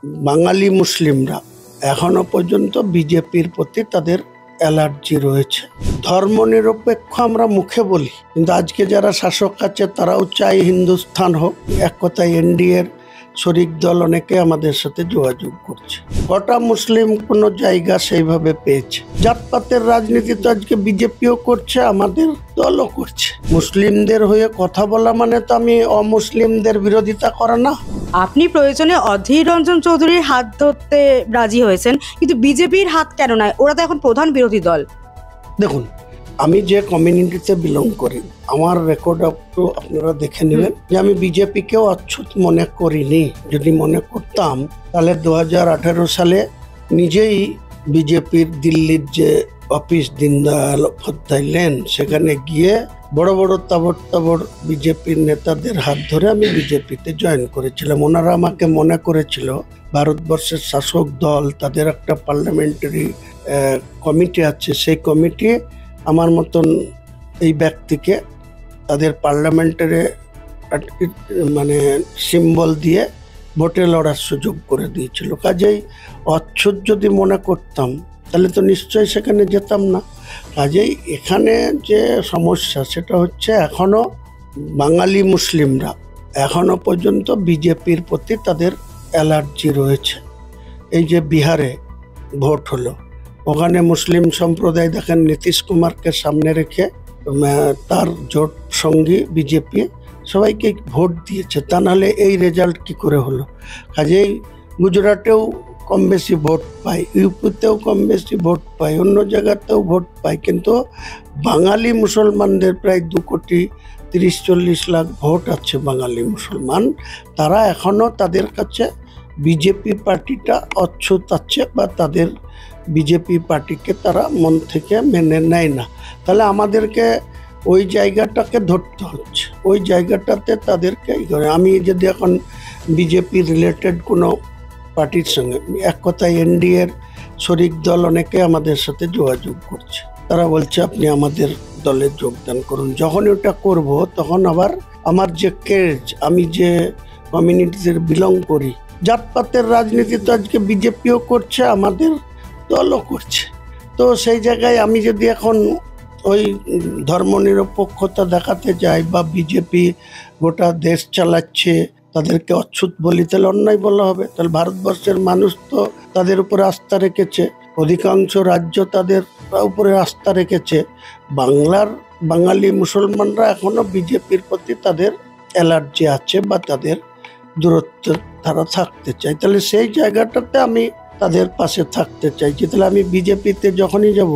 বাঙালি মুসলিমরা এখনো পর্যন্ত বিজেপির প্রতি তাদের অ্যালার্জি রয়েছে। ধর্মনিরপেক্ষ আমরা মুখে বলি, কিন্তু আজকে যারা শাসক আছে তারাও চায় হিন্দুস্তান হোক। এক কথায় এনডিএর শরিক দল অনেকে আমাদের সাথে যোগাযোগ করছে। কটা মুসলিম কোনো জায়গা সেইভাবে পেয়েছে। জাতপাতের রাজনীতি তো আজকে বিজেপিও করছে, আমাদের দলও করছে। মুসলিমদের হয়ে কথা বলা মানে তো আমি অমুসলিমদের বিরোধিতা করা না। আপনি প্রয়োজনে অধীর রঞ্জন চৌধুরীর হাত ধরতে রাজি হয়েছেন, কিন্তু বিজেপির হাত কেন নয়? ওরা তো এখন প্রধান বিরোধী দল। দেখুন, আমি যে কমিউনিটিতে বিলং করি, আমার রেকর্ড আপনারা দেখে নেবেন যে আমি বিজেপিকেও অচ্ছুত মনে করিনি। যদি মনে করতাম তাহলে 2018 সালে নিজেই বিজেপির দিল্লির যে অফিস দীনদয়াল উপাধ্যায় লেন, সেখানে গিয়ে বড় বড় তাবড় বিজেপির নেতাদের হাত ধরে আমি বিজেপিতে জয়েন করেছিলাম। ওনারা আমাকে মনে করেছিল ভারতবর্ষের শাসক দল, তাদের একটা পার্লামেন্টারি কমিটি আছে, সেই কমিটি আমার মতন এই ব্যক্তিকে তাদের পার্লামেন্টারি মানে সিম্বল দিয়ে ভোটে লড়ার সুযোগ করে দিয়েছিল। কাজেই অচ্ছুত যদি মনে করতাম তাহলে তো নিশ্চয়ই সেখানে যেতাম না। কাজেই এখানে যে সমস্যা সেটা হচ্ছে এখনো বাঙালি মুসলিমরা এখনো পর্যন্ত বিজেপির প্রতি তাদের অ্যালার্জি রয়েছে। এই যে বিহারে ভোট হলো, ওখানে মুসলিম সম্প্রদায় দেখেন নীতিশ কুমারকে সামনে রেখে তার জোট সঙ্গী বিজেপি সবাইকে ভোট দিয়েছে, তা নাহলে এই রেজাল্ট কি করে হলো। কাজেই গুজরাটেও কম বেশি ভোট পায়, ইউপিতেও কম বেশি ভোট পায়, অন্য জায়গাতেও ভোট পায়, কিন্তু বাঙালি মুসলমানদের প্রায় 2,30-40 লাখ ভোট আছে বাঙালি মুসলমান। তারা এখনও তাদের কাছে বিজেপি পার্টিটা অচ্ছুত আছে, বা তাদের বিজেপি পার্টিকে তারা মন থেকে মেনে নেয় না। তাহলে আমাদেরকে ওই জায়গাটাকে ধরতে হচ্ছে, ওই জায়গাটাতে তাদেরকে আমি যদি এখন বিজেপি রিলেটেড কোনো পার্টির সঙ্গে, এক কথায় এনডিএর শরিক দল অনেকে আমাদের সাথে যোগাযোগ করছে, তারা বলছে আপনি আমাদের দলে যোগদান করুন। যখন ওটা করব তখন আবার আমার যে কেজ, আমি যে কমিউনিটিতে বিলং করি, জাতপাতের রাজনীতি তো আজকে বিজেপিও করছে, আমাদের দলও করছে। তো সেই জায়গায় আমি যদি এখন ওই ধর্মনিরপেক্ষতা দেখাতে যাই বা বিজেপি গোটা দেশ চালাচ্ছে তাদেরকে অচ্ছুত বলি, তাহলে অন্যায় বলা হবে। তাহলে ভারতবর্ষের মানুষ তো তাদের উপরে আস্থা রেখেছে, অধিকাংশ রাজ্য তাদের উপরে আস্থা রেখেছে। বাঙালি মুসলমানরা এখনো বিজেপির প্রতি তাদের অ্যালার্জি আছে বা তাদের দূরত্ব তারা থাকতে চায়। তাহলে সেই জায়গাটাতে আমি তাদের পাশে থাকতে চাইছি। তাহলে আমি বিজেপিতে যখনই যাব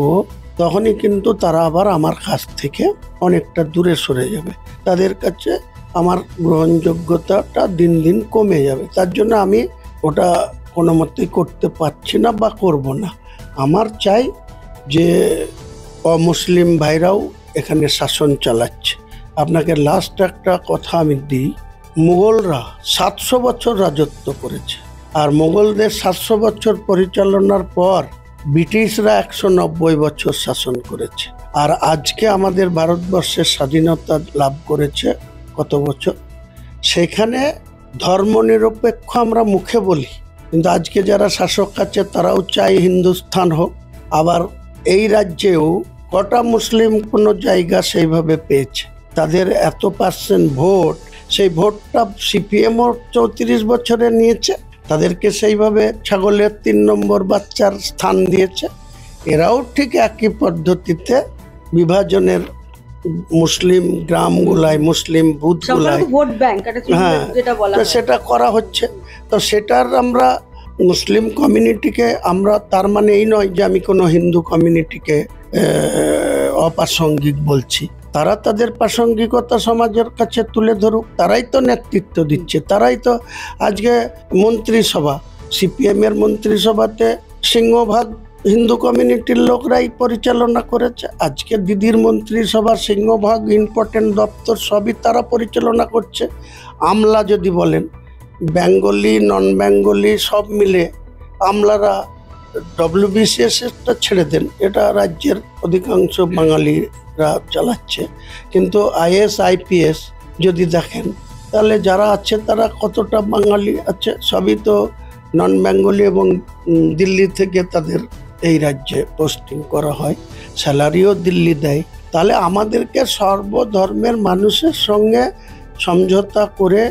তখনই কিন্তু তারা আবার আমার কাছ থেকে অনেকটা দূরে সরে যাবে, তাদের কাছে আমার গ্রহণযোগ্যতাটা দিন দিন কমে যাবে। তার জন্য আমি ওটা কোনো মতেই করতে পারছি না বা করব না। আমার চাই যে অমুসলিম ভাইরাও এখানে শাসন চালাচ্ছে। আপনাকে লাস্ট একটা কথা আমি দিই, মুঘলরা 700 বছর রাজত্ব করেছে, আর মুঘলদের 700 বছর পরিচালনার পর ব্রিটিশরা 190 বছর শাসন করেছে। আর আজকে আমাদের ভারতবর্ষের স্বাধীনতা লাভ করেছে কত বছর? সেখানে ধর্মনিরপেক্ষ আমরা মুখে বলি, কিন্তু আজকে যারা শাসক আছে তারাও চায় হিন্দুস্তান হোক। আবার এই রাজ্যেও কটা মুসলিম কোনো জায়গা সেইভাবে পেয়েছে, তাদের এত % ভোট, সেই ভোটটা সিপিএমও 34 বছরে নিয়েছে, তাদেরকে সেইভাবে ছাগলের 3 নম্বর বাচ্চার স্থান দিয়েছে। এরাও ঠিক একই পদ্ধতিতে বিভাজনের মুসলিম গ্রামগুলায়, মুসলিম বুথগুলায় ভোট ব্যাংক, হ্যাঁ, সেটা করা হচ্ছে। তো সেটার আমরা মুসলিম কমিউনিটিকে, আমরা তার মানে এই নয় যে আমি কোনো হিন্দু কমিউনিটিকে অপ্রাসঙ্গিক বলছি। তারা তাদের প্রাসঙ্গিকতা সমাজের কাছে তুলে ধরুক, তারাই তো নেতৃত্ব দিচ্ছে, তারাই তো আজকে মন্ত্রিসভা, সিপিএম এর মন্ত্রিসভাতে সিংহভাগ হিন্দু কমিউনিটির লোকরাই পরিচালনা করেছে। আজকে দিদির মন্ত্রিসভার সিংহভাগ ইম্পর্টেন্ট দপ্তর সবই তারা পরিচালনা করছে। আমলা যদি বলেন, বেঙ্গলি নন বেঙ্গলি সব মিলে আমলারা, WBCS-টা ছেড়ে দেন, এটা রাজ্যের অধিকাংশ বাঙালিরা চালাচ্ছে। কিন্তু IAS IPS যদি দেখেন তাহলে যারা আছে তারা কতটা বাঙালি আছে, সবই তো নন বেঙ্গলি এবং দিল্লি থেকে তাদের এই রাজ্যে পোস্টিং করা হয়, স্যালারিও দিল্লি দেয়, তাহলে আমাদেরকে সর্বধর্মের মানুষের সঙ্গে সমঝোতা করে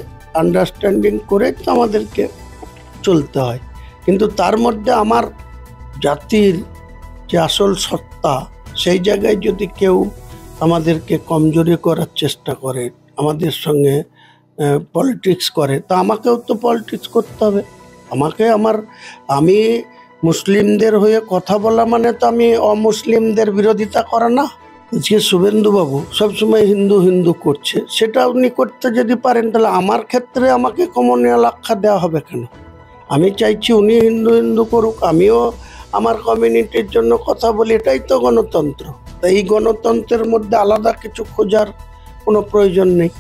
আন্ডারস্ট্যান্ডিং করে তো আমাদেরকে চলতে হয়। কিন্তু তার মধ্যে আমার জাতির যে আসল সত্তা, সেই জায়গায় যদি কেউ আমাদেরকে কমজোরি করার চেষ্টা করে, আমাদের সঙ্গে পলিটিক্স করে, তা আমাকেও তো পলিটিক্স করতে হবে। আমি মুসলিমদের হয়ে কথা বলা মানে তো আমি অমুসলিমদের বিরোধিতা করা না। যে শুভেন্দুবাবু সবসময় হিন্দু হিন্দু করছে, সেটা উনি করতে যদি পারেন, তাহলে আমার ক্ষেত্রে আমাকে কমনীয় আখ্যা দেওয়া হবে কেন? আমি চাইছি উনি হিন্দু হিন্দু করুক, আমিও আমার কমিউনিটির জন্য কথা বলি, এটাই তো গণতন্ত্র। তাই এই গণতন্ত্রের মধ্যে আলাদা কিছু খোঁজার কোনো প্রয়োজন নেই।